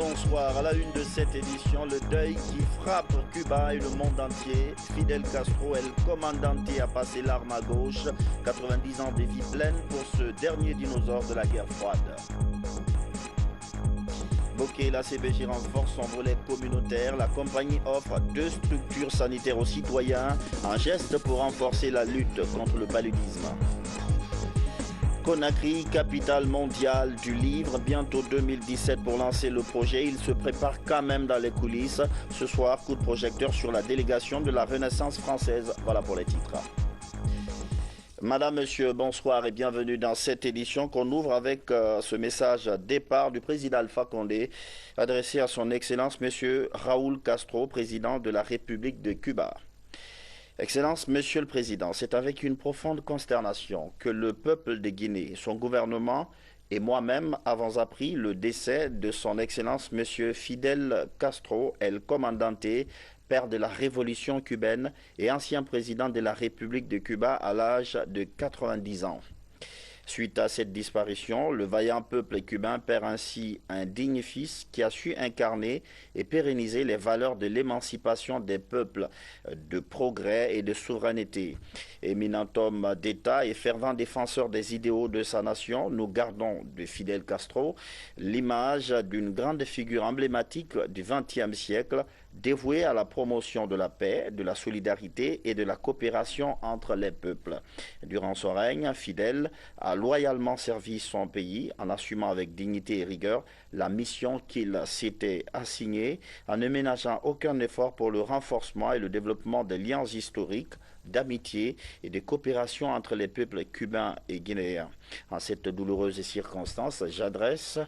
bonsoir. À la une de cette édition, le deuil qui frappe Cuba et le monde entier. Fidel Castro, El Comandante, a passé l'arme à gauche. 90 ans de vie pleine pour ce dernier dinosaure de la guerre froide. Bokeh, la CBG renforce son volet communautaire. La compagnie offre 2 structures sanitaires aux citoyens, un geste pour renforcer la lutte contre le paludisme. Conakry, capitale mondiale du livre, bientôt 2017 pour lancer le projet. Il se prépare quand même dans les coulisses. Ce soir, coup de projecteur sur la délégation de la Renaissance française. Voilà pour les titres. Madame, Monsieur, bonsoir et bienvenue dans cette édition qu'on ouvre avec ce message départ du président Alpha Condé adressé à son Excellence Monsieur Raúl Castro, président de la République de Cuba. Excellence, Monsieur le Président, c'est avec une profonde consternation que le peuple de Guinée, son gouvernement et moi-même avons appris le décès de son Excellence Monsieur Fidel Castro, El Comandante, père de la révolution cubaine et ancien président de la République de Cuba à l'âge de 90 ans. Suite à cette disparition, le vaillant peuple cubain perd ainsi un digne fils qui a su incarner et pérenniser les valeurs de l'émancipation des peuples, de progrès et de souveraineté. Éminent homme d'État et fervent défenseur des idéaux de sa nation, nous gardons de Fidel Castro l'image d'une grande figure emblématique du XXe siècle, dévouée à la promotion de la paix, de la solidarité et de la coopération entre les peuples. Durant son règne, Fidel a loyalement servi son pays en assumant avec dignité et rigueur la mission qu'il s'était assignée, en ne ménageant aucun effort pour le renforcement et le développement des liens historiques, d'amitié et de coopération entre les peuples cubains et guinéens. En cette douloureuse circonstance, j'adresse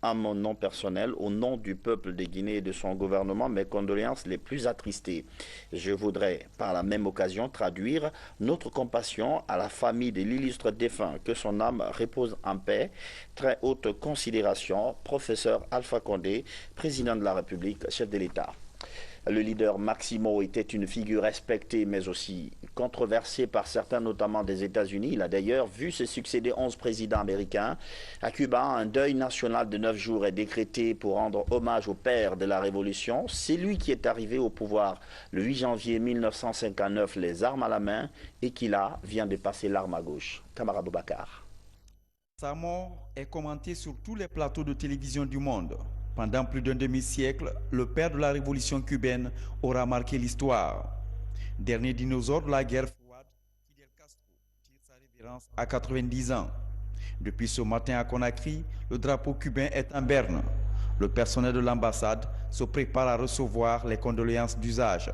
à mon nom personnel, au nom du peuple de Guinée et de son gouvernement, mes condoléances les plus attristées. Je voudrais, par la même occasion, traduire notre compassion à la famille de l'illustre défunt, que son âme repose en paix. Très haute considération, professeur Alpha Condé, président de la République, chef de l'État. Le leader Maximo était une figure respectée mais aussi controversée par certains, notamment des États-Unis. Il a d'ailleurs vu se succéder 11 présidents américains. À Cuba, un deuil national de 9 jours est décrété pour rendre hommage au père de la Révolution. C'est lui qui est arrivé au pouvoir le 8 janvier 1959, les armes à la main, et qui là vient de passer l'arme à gauche. Camara Boubacar. Sa mort est commentée sur tous les plateaux de télévision du monde. Pendant plus d'un demi-siècle, le père de la révolution cubaine aura marqué l'histoire. Dernier dinosaure de la guerre froide, Fidel Castro tire sa révérence à 90 ans. Depuis ce matin à Conakry, le drapeau cubain est en berne. Le personnel de l'ambassade se prépare à recevoir les condoléances d'usage.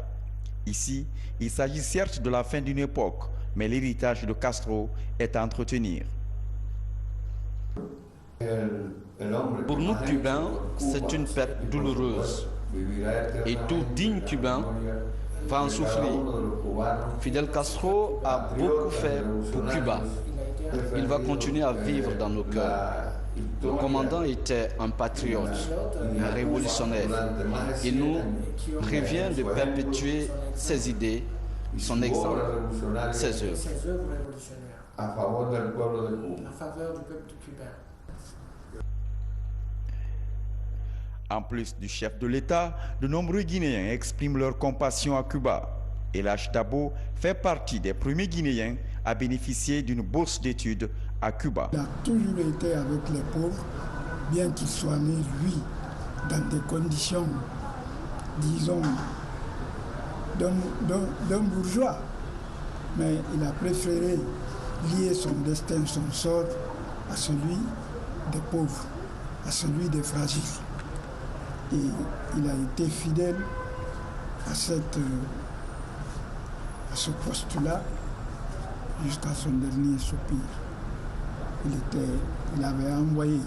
Ici, il s'agit certes de la fin d'une époque, mais l'héritage de Castro est à entretenir. Pour nous Cubains, c'est une perte douloureuse et tout digne Cubain va en souffrir. Fidel Castro a beaucoup fait pour Cuba. Il va continuer à vivre dans nos cœurs. Le commandant était un patriote, un révolutionnaire. Il nous revient de perpétuer ses idées, son exemple, ses œuvres. En faveur du peuple cubain. En plus du chef de l'État, de nombreux Guinéens expriment leur compassion à Cuba. Et Lach Dabo fait partie des premiers Guinéens à bénéficier d'une bourse d'études à Cuba. Il a toujours été avec les pauvres, bien qu'il soit né, lui, dans des conditions, disons, d'un bourgeois. Mais il a préféré lier son destin, son sort à celui des pauvres, à celui des fragiles. Et il a été fidèle à ce postulat jusqu'à son dernier soupir. Il avait envoyé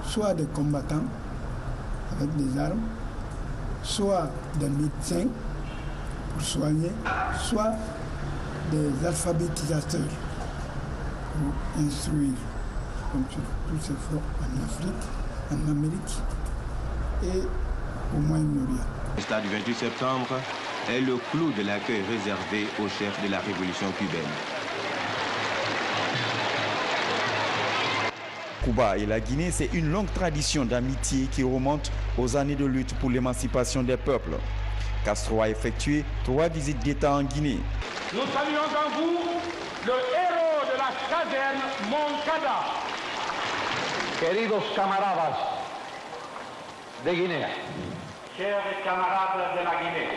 soit des combattants avec des armes, soit des médecins pour soigner, soit des alphabétisateurs pour instruire, comme sur tous ces fronts en Afrique, en Amérique et au Moyen-Orient. Le stade du 28 septembre est le clou de l'accueil réservé au chef de la révolution cubaine. Cuba et la Guinée, c'est une longue tradition d'amitié qui remonte aux années de lutte pour l'émancipation des peuples. Castro a effectué 3 visites d'État en Guinée. Nous saluons en vous le héros de la caserne Moncada. Queridos camaradas de Guinea. Chers camarades de la Guinée.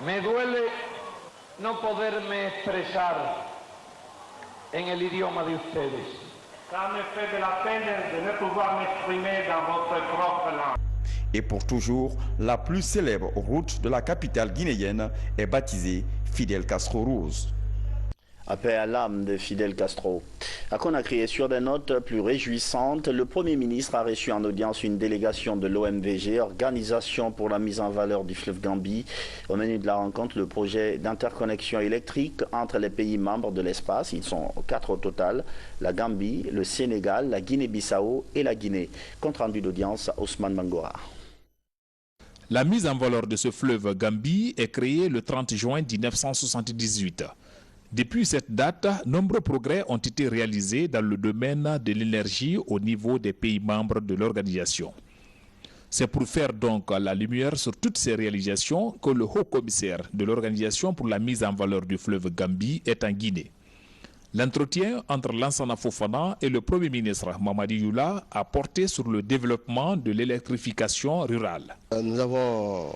Me duele no poderme expresar en el idioma de ustedes. Ça me fait de la peine de ne pouvoir m'exprimer dans votre propre langue. Et pour toujours, la plus célèbre route de la capitale guinéenne est baptisée Fidel Castro Rose. À paix à l'âme de Fidel Castro. À Conakry, et sur des notes plus réjouissantes, le Premier ministre a reçu en audience une délégation de l'OMVG, Organisation pour la mise en valeur du fleuve Gambie. Au menu de la rencontre, le projet d'interconnexion électrique entre les pays membres de l'espace. Ils sont 4 au total, la Gambie, le Sénégal, la Guinée-Bissau et la Guinée. Compte rendu d'audience, Ousmane Mangora. La mise en valeur de ce fleuve Gambie est créée le 30 juin 1978. Depuis cette date, nombreux progrès ont été réalisés dans le domaine de l'énergie au niveau des pays membres de l'organisation. C'est pour faire donc la lumière sur toutes ces réalisations que le haut-commissaire de l'organisation pour la mise en valeur du fleuve Gambie est en Guinée. L'entretien entre Lansana Fofana et le Premier ministre Mamadi Youla a porté sur le développement de l'électrification rurale. Nous avons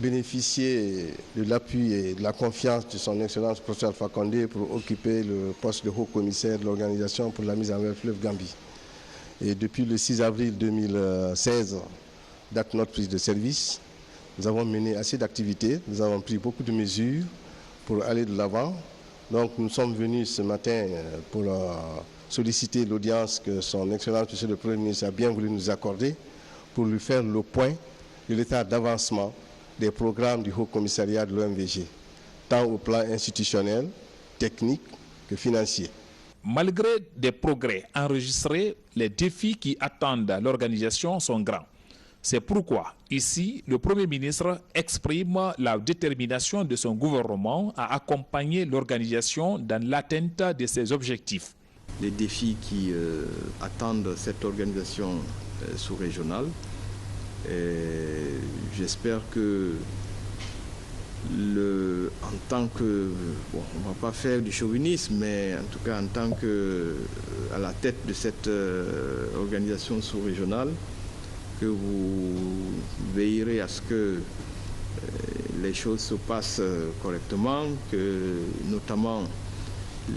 bénéficié de l'appui et de la confiance de son Excellence professeur Alpha Condé pour occuper le poste de haut-commissaire de l'organisation pour la mise en valeur du fleuve Gambie. Et depuis le 6 avril 2016, date notre prise de service, nous avons mené assez d'activités, nous avons pris beaucoup de mesures pour aller de l'avant. Donc nous sommes venus ce matin pour solliciter l'audience que son Excellence monsieur le Premier ministre a bien voulu nous accorder pour lui faire le point de l'état d'avancement des programmes du Haut-Commissariat de l'OMVG, tant au plan institutionnel, technique que financier. Malgré des progrès enregistrés, les défis qui attendent l'organisation sont grands. C'est pourquoi, ici, le Premier ministre exprime la détermination de son gouvernement à accompagner l'organisation dans l'atteinte de ses objectifs. Les défis qui attendent cette organisation sous-régionale, j'espère que en tant que, bon, on ne va pas faire du chauvinisme, mais en tout cas en tant que à la tête de cette organisation sous-régionale, que vous veillerez à ce que les choses se passent correctement, que notamment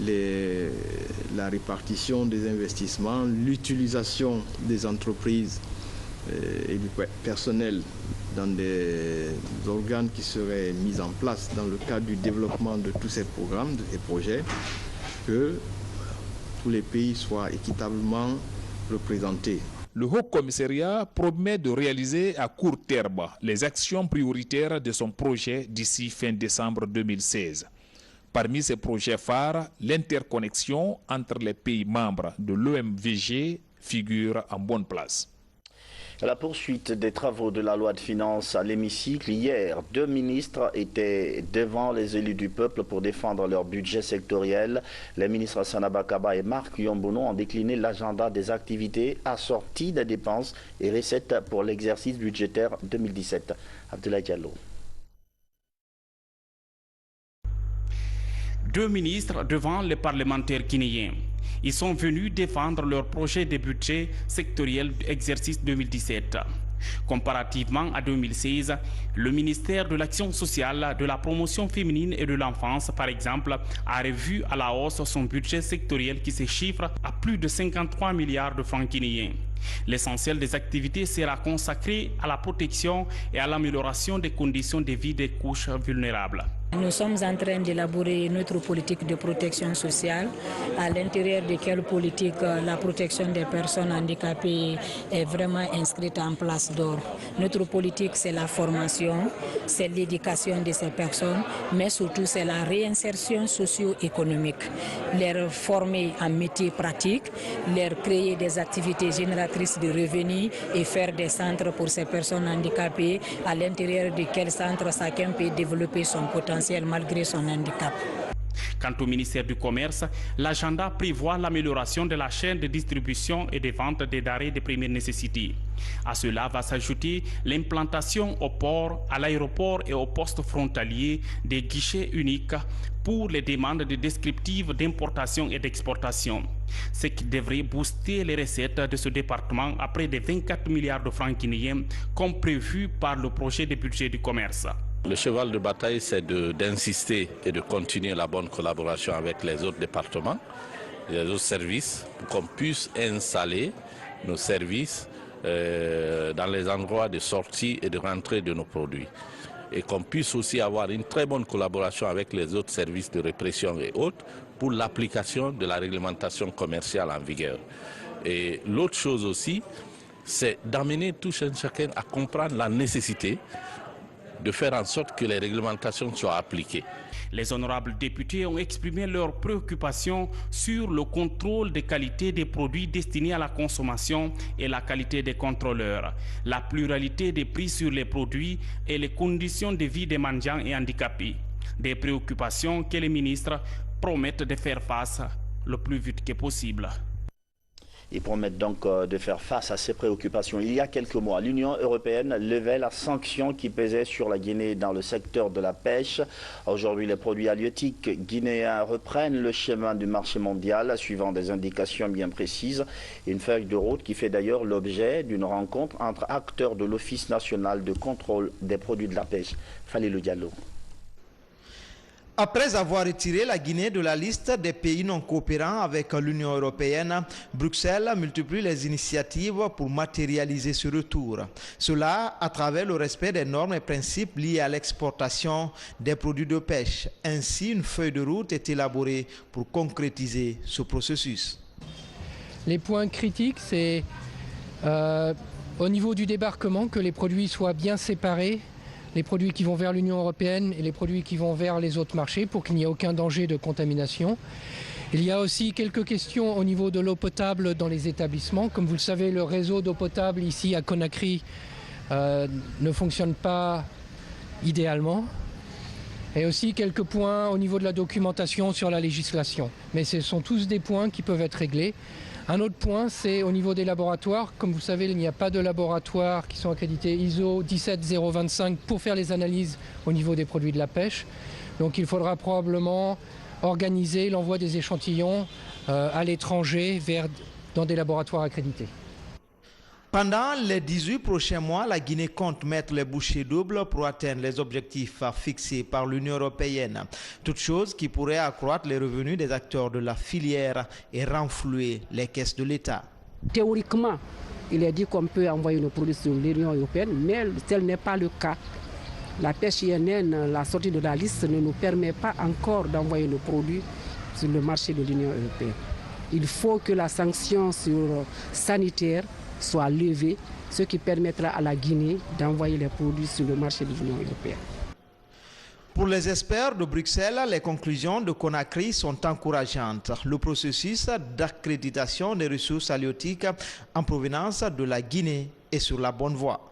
la répartition des investissements, l'utilisation des entreprises et du personnel dans des organes qui seraient mis en place dans le cadre du développement de tous ces programmes et projets, que tous les pays soient équitablement représentés. Le Haut-Commissariat promet de réaliser à court terme les actions prioritaires de son projet d'ici fin décembre 2016. Parmi ces projets phares, l'interconnexion entre les pays membres de l'OMVG figure en bonne place. À la poursuite des travaux de la loi de finances à l'hémicycle, hier, 2 ministres étaient devant les élus du peuple pour défendre leur budget sectoriel. Les ministres Sanaba Kaba et Marc Yombono ont décliné l'agenda des activités assorties des dépenses et recettes pour l'exercice budgétaire 2017. Abdoulaye Diallo. 2 ministres devant les parlementaires guinéens. Ils sont venus défendre leur projet de budget sectoriel d'exercice 2017. Comparativement à 2016, le ministère de l'Action sociale, de la promotion féminine et de l'enfance, par exemple, a revu à la hausse son budget sectoriel qui se chiffre à plus de 53 milliards de francs guinéens. L'essentiel des activités sera consacré à la protection et à l'amélioration des conditions de vie des couches vulnérables. Nous sommes en train d'élaborer notre politique de protection sociale, à l'intérieur de quelle politique la protection des personnes handicapées est vraiment inscrite en place d'or. Notre politique, c'est la formation, c'est l'éducation de ces personnes, mais surtout c'est la réinsertion socio-économique. Les former en métiers pratiques, leur créer des activités génératrices de revenus et faire des centres pour ces personnes handicapées, à l'intérieur de quels centres chacun peut développer son potentiel malgré son handicap. Quant au ministère du Commerce, l'agenda prévoit l'amélioration de la chaîne de distribution et de vente des denrées de première nécessité. À cela va s'ajouter l'implantation au port, à l'aéroport et au poste frontalier des guichets uniques pour les demandes de descriptives d'importation et d'exportation, ce qui devrait booster les recettes de ce département à près de 24 milliards de francs guinéens comme prévu par le projet de budget du commerce. Le cheval de bataille, c'est d'insister et de continuer la bonne collaboration avec les autres départements, les autres services, pour qu'on puisse installer nos services dans les endroits de sortie et de rentrée de nos produits. Et qu'on puisse aussi avoir une très bonne collaboration avec les autres services de répression et autres pour l'application de la réglementation commerciale en vigueur. Et l'autre chose aussi, c'est d'amener tout chacun à comprendre la nécessité de faire en sorte que les réglementations soient appliquées. Les honorables députés ont exprimé leurs préoccupations sur le contrôle des qualités des produits destinés à la consommation et la qualité des contrôleurs, la pluralité des prix sur les produits et les conditions de vie des mendiants et handicapés. Des préoccupations que les ministres promettent de faire face le plus vite que possible. Ils promettent donc de faire face à ces préoccupations. Il y a quelques mois, l'Union européenne levait la sanction qui pesait sur la Guinée dans le secteur de la pêche. Aujourd'hui, les produits halieutiques guinéens reprennent le chemin du marché mondial, suivant des indications bien précises. Une feuille de route qui fait d'ailleurs l'objet d'une rencontre entre acteurs de l'Office national de contrôle des produits de la pêche. Falilou Diallo. Après avoir retiré la Guinée de la liste des pays non coopérants avec l'Union européenne, Bruxelles multiplie les initiatives pour matérialiser ce retour. Cela à travers le respect des normes et principes liés à l'exportation des produits de pêche. Ainsi, une feuille de route est élaborée pour concrétiser ce processus. Les points critiques, c'est au niveau du débarquement, que les produits soient bien séparés, les produits qui vont vers l'Union européenne et les produits qui vont vers les autres marchés pour qu'il n'y ait aucun danger de contamination. Il y a aussi quelques questions au niveau de l'eau potable dans les établissements. Comme vous le savez, le réseau d'eau potable ici à Conakry ne fonctionne pas idéalement. Et aussi quelques points au niveau de la documentation sur la législation. Mais ce sont tous des points qui peuvent être réglés. Un autre point, c'est au niveau des laboratoires. Comme vous savez, il n'y a pas de laboratoires qui sont accrédités ISO 17025 pour faire les analyses au niveau des produits de la pêche. Donc il faudra probablement organiser l'envoi des échantillons à l'étranger dans des laboratoires accrédités. Pendant les 18 prochains mois, la Guinée compte mettre les bouchées doubles pour atteindre les objectifs fixés par l'Union européenne. Toute chose qui pourrait accroître les revenus des acteurs de la filière et renflouer les caisses de l'État. Théoriquement, il est dit qu'on peut envoyer nos produits sur l'Union européenne, mais tel n'est pas le cas. La pêche INN, la sortie de la liste, ne nous permet pas encore d'envoyer nos produits sur le marché de l'Union européenne. Il faut que la sanction sanitaire soit levée, ce qui permettra à la Guinée d'envoyer les produits sur le marché de l'Union européenne. Pour les experts de Bruxelles, les conclusions de Conakry sont encourageantes. Le processus d'accréditation des ressources halieutiques en provenance de la Guinée est sur la bonne voie.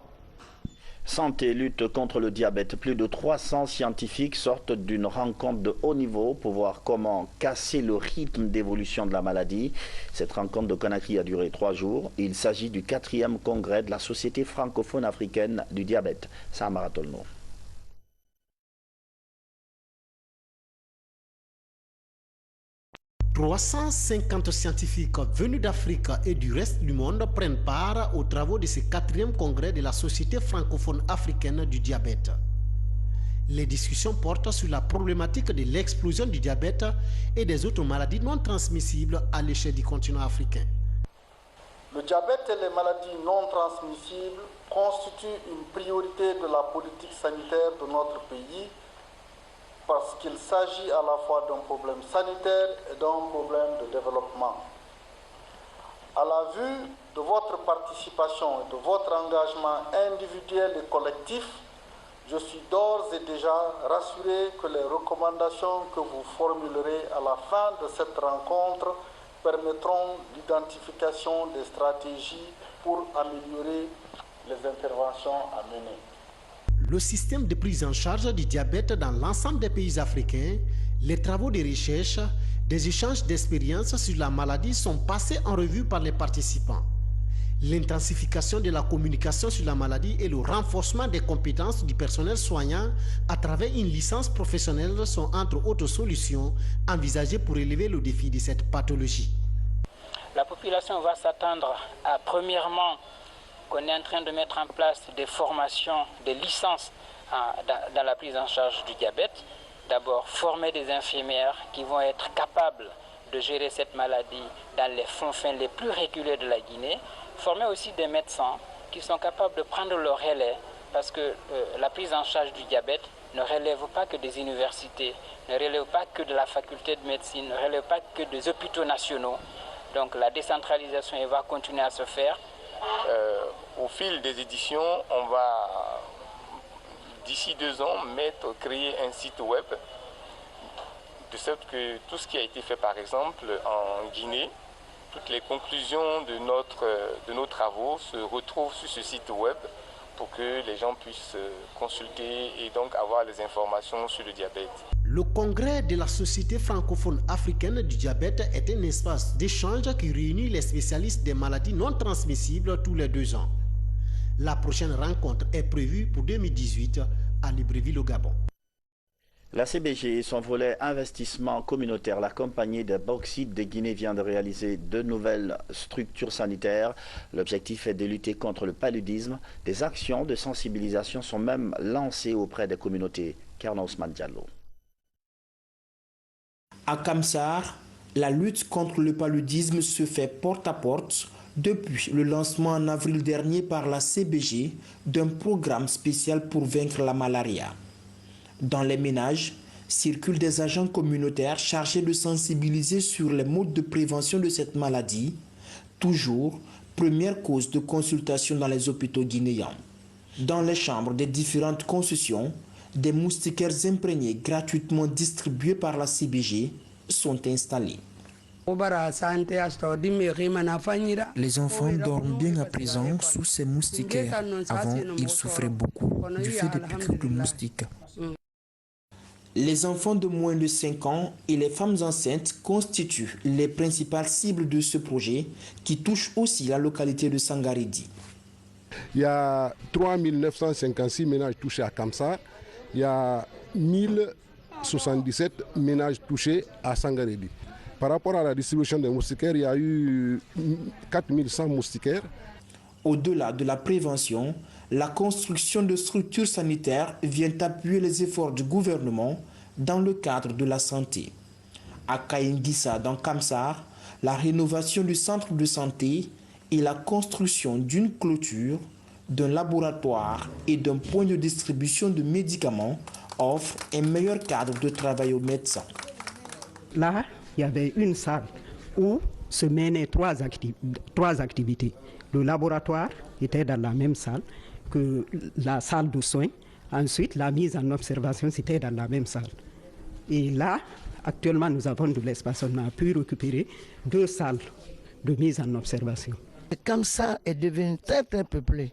Santé, lutte contre le diabète. Plus de 300 scientifiques sortent d'une rencontre de haut niveau pour voir comment casser le rythme d'évolution de la maladie. Cette rencontre de Conakry a duré 3 jours. Il s'agit du 4e congrès de la Société francophone africaine du diabète. Samara Tolno. 350 scientifiques venus d'Afrique et du reste du monde prennent part aux travaux de ce 4e congrès de la Société francophone africaine du diabète. Les discussions portent sur la problématique de l'explosion du diabète et des autres maladies non transmissibles à l'échelle du continent africain. Le diabète et les maladies non transmissibles constituent une priorité de la politique sanitaire de notre pays, parce qu'il s'agit à la fois d'un problème sanitaire et d'un problème de développement. À la vue de votre participation et de votre engagement individuel et collectif, je suis d'ores et déjà rassuré que les recommandations que vous formulerez à la fin de cette rencontre permettront l'identification des stratégies pour améliorer les interventions à mener. Le système de prise en charge du diabète dans l'ensemble des pays africains Les travaux de recherche, des échanges d'expériences sur la maladie sont passés en revue par les participants. L'intensification de la communication sur la maladie et le renforcement des compétences du personnel soignant à travers une licence professionnelle sont entre autres solutions envisagées pour relever le défi de cette pathologie. La population va s'attendre à, premièrement, qu'on est en train de mettre en place des formations, des licences dans la prise en charge du diabète. D'abord, former des infirmières qui vont être capables de gérer cette maladie dans les fonds les plus reculés de la Guinée. Former aussi des médecins qui sont capables de prendre le relais parce que la prise en charge du diabète ne relève pas que des universités, ne relève pas que de la faculté de médecine, ne relève pas que des hôpitaux nationaux. Donc la décentralisation elle va continuer à se faire. Au fil des éditions, on va d'ici 2 ans créer un site web de sorte que tout ce qui a été fait par exemple en Guinée, toutes les conclusions de nos travaux se retrouvent sur ce site web pour que les gens puissent consulter et donc avoir les informations sur le diabète. Le congrès de la Société francophone africaine du diabète est un espace d'échange qui réunit les spécialistes des maladies non transmissibles tous les 2 ans. La prochaine rencontre est prévue pour 2018 à Libreville au Gabon. La CBG et son volet investissement communautaire, la compagnie de bauxite de Guinée vient de réaliser 2 nouvelles structures sanitaires. L'objectif est de lutter contre le paludisme. Des actions de sensibilisation sont même lancées auprès des communautés. Kerna Ousmane Diallo. À Kamsar, la lutte contre le paludisme se fait porte à porte depuis le lancement en avril dernier par la CBG d'un programme spécial pour vaincre la malaria. Dans les ménages, circulent des agents communautaires chargés de sensibiliser sur les modes de prévention de cette maladie, toujours première cause de consultation dans les hôpitaux guinéens. Dans les chambres des différentes concessions, des moustiquaires imprégnés gratuitement distribués par la CBG sont installés. Les enfants dorment bien à présent sous ces moustiquaires. Avant, ils souffraient beaucoup du fait des piqûres de moustiques. Les enfants de moins de 5 ans et les femmes enceintes constituent les principales cibles de ce projet qui touche aussi la localité de Sangaredi. Il y a 3956 ménages touchés à Kamsar. Il y a 1077 ménages touchés à Sangaredi. Par rapport à la distribution des moustiquaires, il y a eu 4100 moustiquaires. Au-delà de la prévention, la construction de structures sanitaires vient appuyer les efforts du gouvernement dans le cadre de la santé. À Kaingissa, dans Kamsar, la rénovation du centre de santé et la construction d'une clôture, d'un laboratoire et d'un point de distribution de médicaments offrent un meilleur cadre de travail aux médecins. Là, il y avait une salle où se menaient 3 activités. Le laboratoire était dans la même salle que la salle de soins. Ensuite, la mise en observation, c'était dans la même salle. Et là, actuellement, nous avons de l'espace. On a pu récupérer 2 salles de mise en observation. Comme ça est devenu très très peuplé,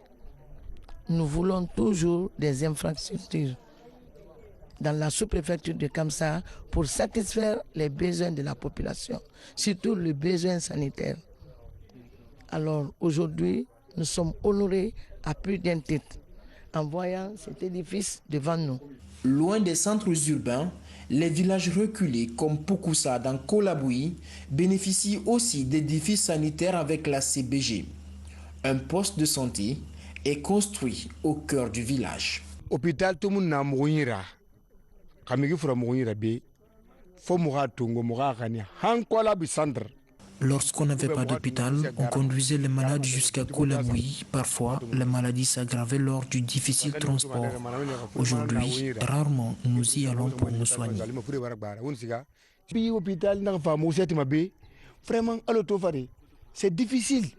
nous voulons toujours des infrastructures dans la sous-préfecture de Kamsar pour satisfaire les besoins de la population, surtout les besoins sanitaires. Alors aujourd'hui, nous sommes honorés à plus d'un titre en voyant cet édifice devant nous. Loin des centres urbains, les villages reculés comme Poukusa dans Kolaboui bénéficient aussi d'édifices sanitaires avec la CBG. Un poste de santé est construit au cœur du village. Hôpital tout le monde n'a mourir. Lorsqu'on n'avait pas d'hôpital, on conduisait les malades jusqu'à Kolaboui. Parfois, la maladie s'aggravait lors du difficile transport. Aujourd'hui, rarement nous y allons pour nous soigner. C'est difficile.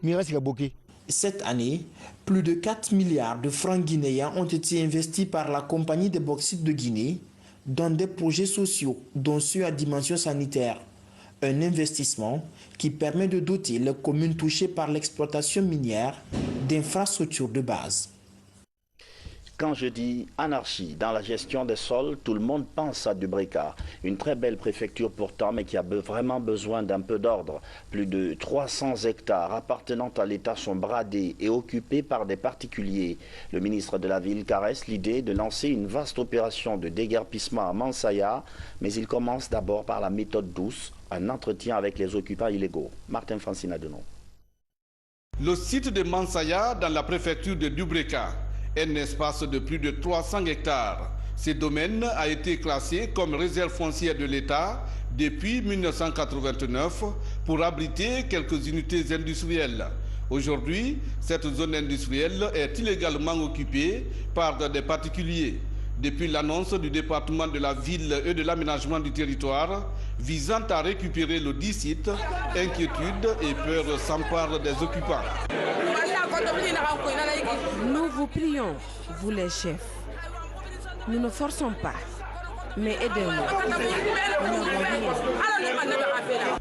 Cette année, plus de 4 milliards de francs guinéens ont été investis par la compagnie des bauxites de Guinée dans des projets sociaux, dont ceux à dimension sanitaire. Un investissement qui permet de doter les communes touchées par l'exploitation minière d'infrastructures de base. Quand je dis anarchie dans la gestion des sols, tout le monde pense à Dubreka. Une très belle préfecture pourtant, mais qui a vraiment besoin d'un peu d'ordre. Plus de 300 hectares appartenant à l'État sont bradés et occupés par des particuliers. Le ministre de la Ville caresse l'idée de lancer une vaste opération de déguerpissement à Mansaya, mais il commence d'abord par la méthode douce, un entretien avec les occupants illégaux. Martin Francina Denon. Le site de Mansaya dans la préfecture de Dubreka, un espace de plus de 300 hectares. Ce domaine a été classé comme réserve foncière de l'État depuis 1989 pour abriter quelques unités industrielles. Aujourd'hui, cette zone industrielle est illégalement occupée par des particuliers. Depuis l'annonce du département de la ville et de l'aménagement du territoire visant à récupérer le dit site, inquiétude et peur s'emparent des occupants. Nous vous prions, vous les chefs. Nous ne forçons pas, mais aidez-nous.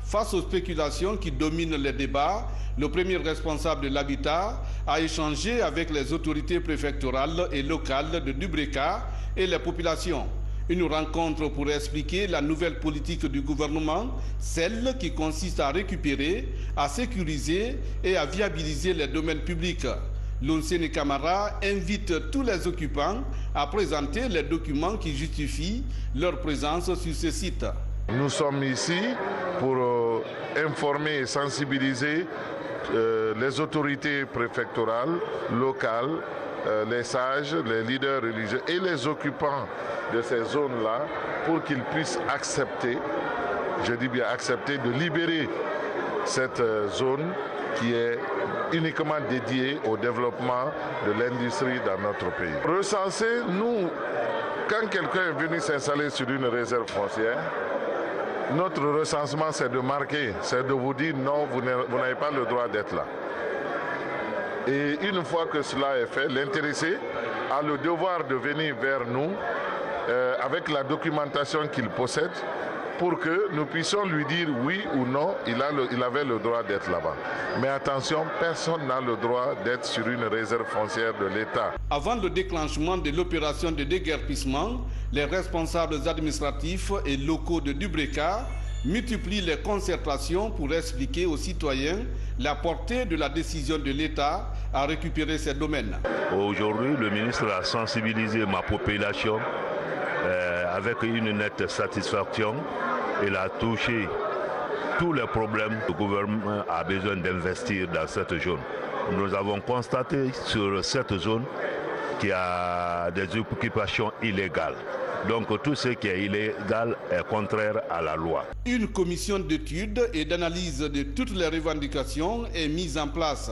Face aux spéculations qui dominent les débats, le premier responsable de l'habitat a échangé avec les autorités préfectorales et locales de Dubreka et les populations. Une rencontre pour expliquer la nouvelle politique du gouvernement, celle qui consiste à récupérer, à sécuriser et à viabiliser les domaines publics. L'Onseni Camara invite tous les occupants à présenter les documents qui justifient leur présence sur ce site. Nous sommes ici pour informer et sensibiliser les autorités préfectorales, locales, les sages, les leaders religieux et les occupants de ces zones-là pour qu'ils puissent accepter, je dis bien accepter, de libérer cette zone qui est uniquement dédiée au développement de l'industrie dans notre pays. Recenser, nous, quand quelqu'un est venu s'installer sur une réserve foncière, notre recensement c'est de marquer, c'est de vous dire non, vous n'avez pas le droit d'être là. Et une fois que cela est fait, l'intéressé a le devoir de venir vers nous avec la documentation qu'il possède pour que nous puissions lui dire oui ou non, il avait le droit d'être là-bas. Mais attention, personne n'a le droit d'être sur une réserve foncière de l'État. Avant le déclenchement de l'opération de déguerpissement, les responsables administratifs et locaux de Dubreka multiplient les concertations pour expliquer aux citoyens la portée de la décision de l'État à récupérer ces domaines. Aujourd'hui, le ministre a sensibilisé ma population avec une nette satisfaction. Il a touché tous les problèmes. Le gouvernement a besoin d'investir dans cette zone. Nous avons constaté sur cette zone qu'il y a des occupations illégales. Donc tout ce qui est illégal est contraire à la loi. Une commission d'études et d'analyse de toutes les revendications est mise en place.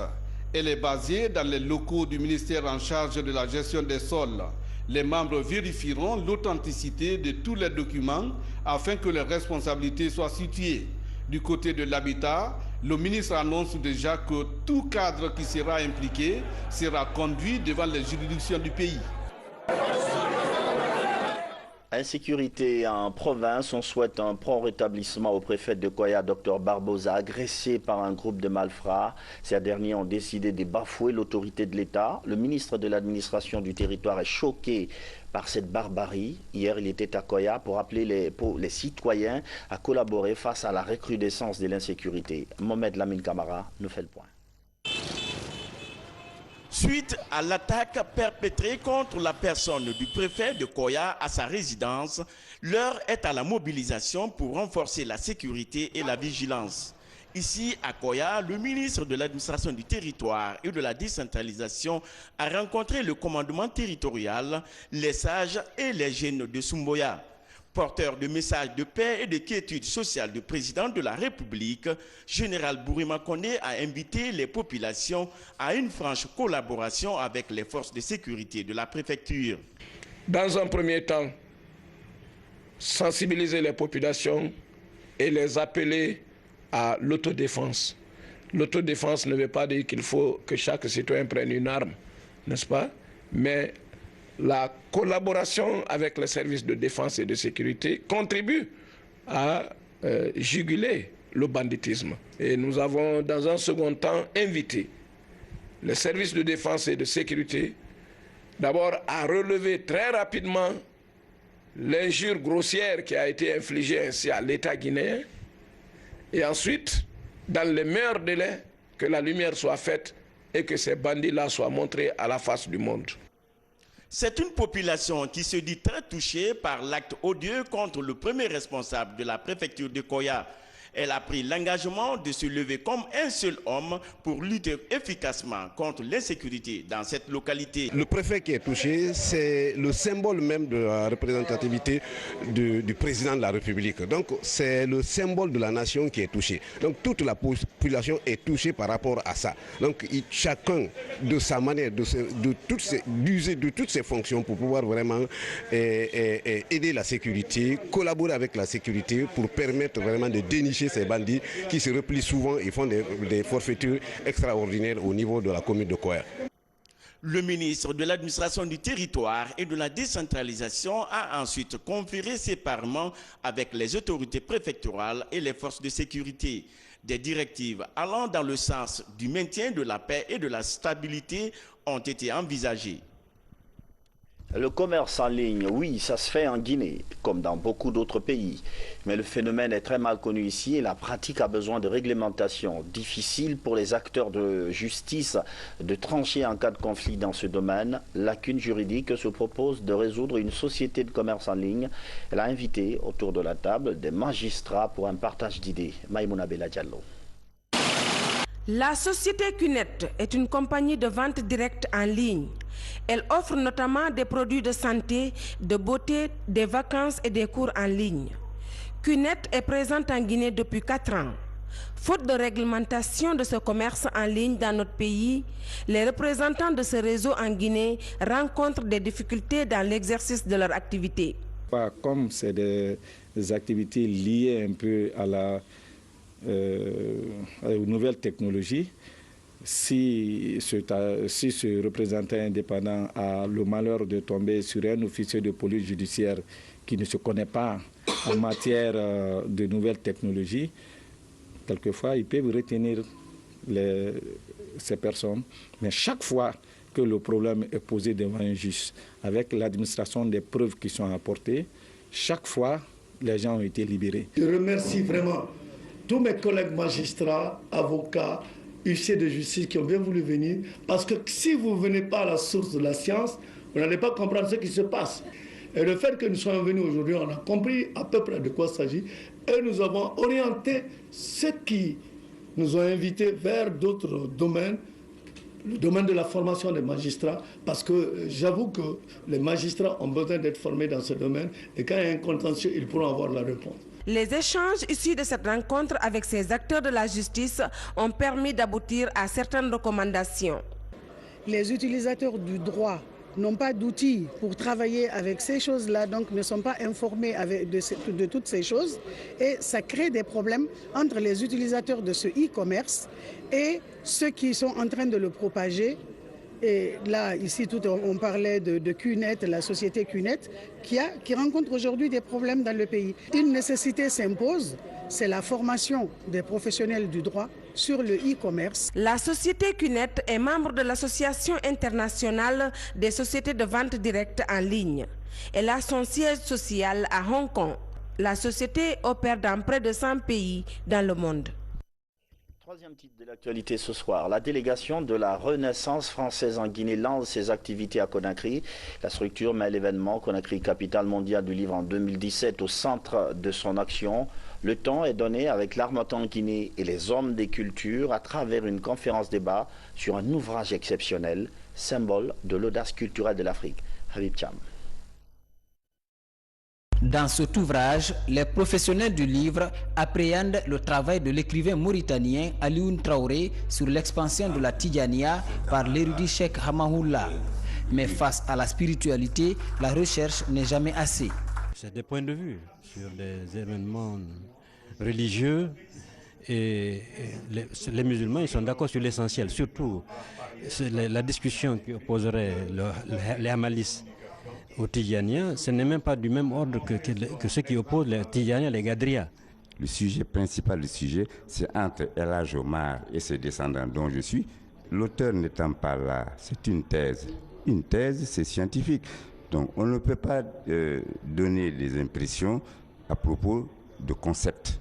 Elle est basée dans les locaux du ministère en charge de la gestion des sols. Les membres vérifieront l'authenticité de tous les documents afin que les responsabilités soient situées. Du côté de l'habitat, le ministre annonce déjà que tout cadre qui sera impliqué sera conduit devant les juridictions du pays. Insécurité en province, on souhaite un prompt rétablissement au préfet de Koya, Dr Barbosa, agressé par un groupe de malfrats. Ces derniers ont décidé de bafouer l'autorité de l'État. Le ministre de l'administration du territoire est choqué par cette barbarie. Hier, il était à Koya pour appeler les citoyens à collaborer face à la recrudescence de l'insécurité. Mohamed Lamine Camara nous fait le point. Suite à l'attaque perpétrée contre la personne du préfet de Koya à sa résidence, l'heure est à la mobilisation pour renforcer la sécurité et la vigilance. Ici, à Koya, le ministre de l'administration du territoire et de la décentralisation a rencontré le commandement territorial, les sages et les jeunes de Sumboya. Porteur de messages de paix et de quiétude sociale du président de la République, général Bourima Kondé a invité les populations à une franche collaboration avec les forces de sécurité de la préfecture. Dans un premier temps, sensibiliser les populations et les appeler à l'autodéfense. L'autodéfense ne veut pas dire qu'il faut que chaque citoyen prenne une arme, n'est-ce pas? Mais la collaboration avec les services de défense et de sécurité contribue à juguler le banditisme. Et nous avons, dans un second temps, invité les services de défense et de sécurité, d'abord a relevé très rapidement l'injure grossière qui a été infligée ainsi à l'État guinéen, et ensuite, dans les meilleurs délais, que la lumière soit faite et que ces bandits-là soient montrés à la face du monde. C'est une population qui se dit très touchée par l'acte odieux contre le premier responsable de la préfecture de Koya. Elle a pris l'engagement de se lever comme un seul homme pour lutter efficacement contre l'insécurité dans cette localité. Le préfet qui est touché, c'est le symbole même de la représentativité du président de la République. Donc c'est le symbole de la nation qui est touché. Donc toute la population est touchée par rapport à ça. Donc chacun de sa manière d'user de toutes ses fonctions pour pouvoir vraiment aider la sécurité, collaborer avec la sécurité pour permettre vraiment de dénicher ces bandits qui se replient souvent et font des forfaitures extraordinaires au niveau de la commune de Koya. Le ministre de l'administration du territoire et de la décentralisation a ensuite conféré séparément avec les autorités préfectorales et les forces de sécurité. Des directives allant dans le sens du maintien de la paix et de la stabilité ont été envisagées. Le commerce en ligne, oui, ça se fait en Guinée, comme dans beaucoup d'autres pays. Mais le phénomène est très mal connu ici et la pratique a besoin de réglementation. Difficile pour les acteurs de justice de trancher en cas de conflit dans ce domaine. Lacune juridique se propose de résoudre une société de commerce en ligne. Elle a invité autour de la table des magistrats pour un partage d'idées. Maïmouna Bella Diallo. La société Cunet est une compagnie de vente directe en ligne. Elle offre notamment des produits de santé, de beauté, des vacances et des cours en ligne. Cunet est présente en Guinée depuis 4 ans. Faute de réglementation de ce commerce en ligne dans notre pays, les représentants de ce réseau en Guinée rencontrent des difficultés dans l'exercice de leur activité. Comme c'est des activités liées un peu à aux nouvelles technologies, si ce représentant indépendant a le malheur de tomber sur un officier de police judiciaire qui ne se connaît pas en matière de nouvelles technologies, quelquefois ils peuvent retenir ces personnes. Mais chaque fois que le problème est posé devant un juge, avec l'administration des preuves qui sont apportées, chaque fois les gens ont été libérés. Je remercie vraiment tous mes collègues magistrats, avocats, huissiers de justice qui ont bien voulu venir, parce que si vous ne venez pas à la source de la science, vous n'allez pas comprendre ce qui se passe. Et le fait que nous soyons venus aujourd'hui, on a compris à peu près de quoi il s'agit, et nous avons orienté ceux qui nous ont invités vers d'autres domaines, le domaine de la formation des magistrats, parce que j'avoue que les magistrats ont besoin d'être formés dans ce domaine, et quand il y a un contentieux, ils pourront avoir la réponse. Les échanges issus de cette rencontre avec ces acteurs de la justice ont permis d'aboutir à certaines recommandations. Les utilisateurs du droit n'ont pas d'outils pour travailler avec ces choses-là, donc ne sont pas informés de toutes ces choses. Et ça crée des problèmes entre les utilisateurs de ce e-commerce et ceux qui sont en train de le propager. Et là, ici, on parlait de Cunet, la société Cunet, qui rencontre aujourd'hui des problèmes dans le pays. Une nécessité s'impose, c'est la formation des professionnels du droit sur le e-commerce. La société Cunet est membre de l'Association internationale des sociétés de vente directe en ligne. Elle a son siège social à Hong Kong. La société opère dans près de 100 pays dans le monde. Troisième titre de l'actualité ce soir, la délégation de la Renaissance française en Guinée lance ses activités à Conakry. La structure met l'événement Conakry, capitale mondiale du livre en 2017 au centre de son action. Le temps est donné avec l'Harmattan Guinée et les hommes des cultures à travers une conférence débat sur un ouvrage exceptionnel, symbole de l'audace culturelle de l'Afrique. Habib Cham. Dans cet ouvrage, les professionnels du livre appréhendent le travail de l'écrivain mauritanien Alioune Traoré sur l'expansion de la Tidjania par l'érudit Cheikh Hamahoula. Mais face à la spiritualité, la recherche n'est jamais assez. C'est des points de vue sur des événements religieux et les musulmans ils sont d'accord sur l'essentiel, surtout la discussion qui opposerait les Hamalis aux Tidjaniens, ce n'est même pas du même ordre que ceux qui opposent les Tidjaniens, les Gadria. Le sujet principal du sujet, c'est entre El Hadj Omar et ses descendants dont je suis. L'auteur n'étant pas là, c'est une thèse. une thèse, c'est scientifique. Donc on ne peut pas donner des impressions à propos de concepts.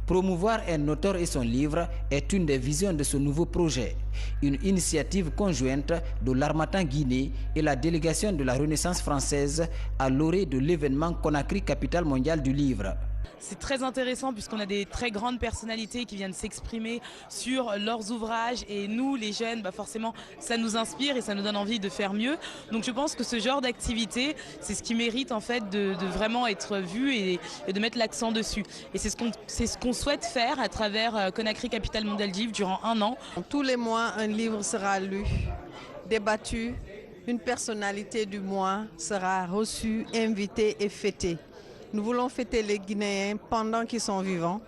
Promouvoir un auteur et son livre est une des visions de ce nouveau projet. Une initiative conjointe de l'Harmattan Guinée et la délégation de la Renaissance française à l'orée de l'événement Conakry, capitale mondiale du livre. C'est très intéressant puisqu'on a des très grandes personnalités qui viennent s'exprimer sur leurs ouvrages et nous, les jeunes, forcément, ça nous inspire et ça nous donne envie de faire mieux. Donc je pense que ce genre d'activité, c'est ce qui mérite en fait de vraiment être vu et de mettre l'accent dessus. Et c'est ce qu'on souhaite faire à travers Conakry, capitale mondiale du livre, durant 1 an. Tous les mois, un livre sera lu, débattu, une personnalité du mois sera reçue, invitée et fêtée. Nous voulons fêter les Guinéens pendant qu'ils sont vivants.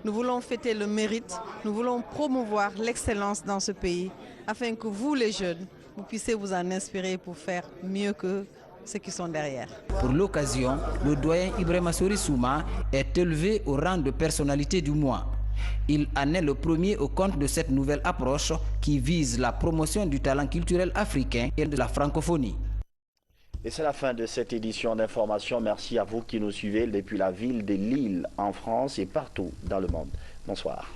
Nous voulons fêter le mérite. Nous voulons promouvoir l'excellence dans ce pays afin que vous, les jeunes, vous puissiez vous en inspirer pour faire mieux que ceux qui sont derrière. Pour l'occasion, le doyen Ibrahima Sori Souma est élevé au rang de personnalité du mois. Il en est le premier au compte de cette nouvelle approche qui vise la promotion du talent culturel africain et de la francophonie. Et c'est la fin de cette édition d'information. Merci à vous qui nous suivez depuis la ville de Lille en France et partout dans le monde. Bonsoir.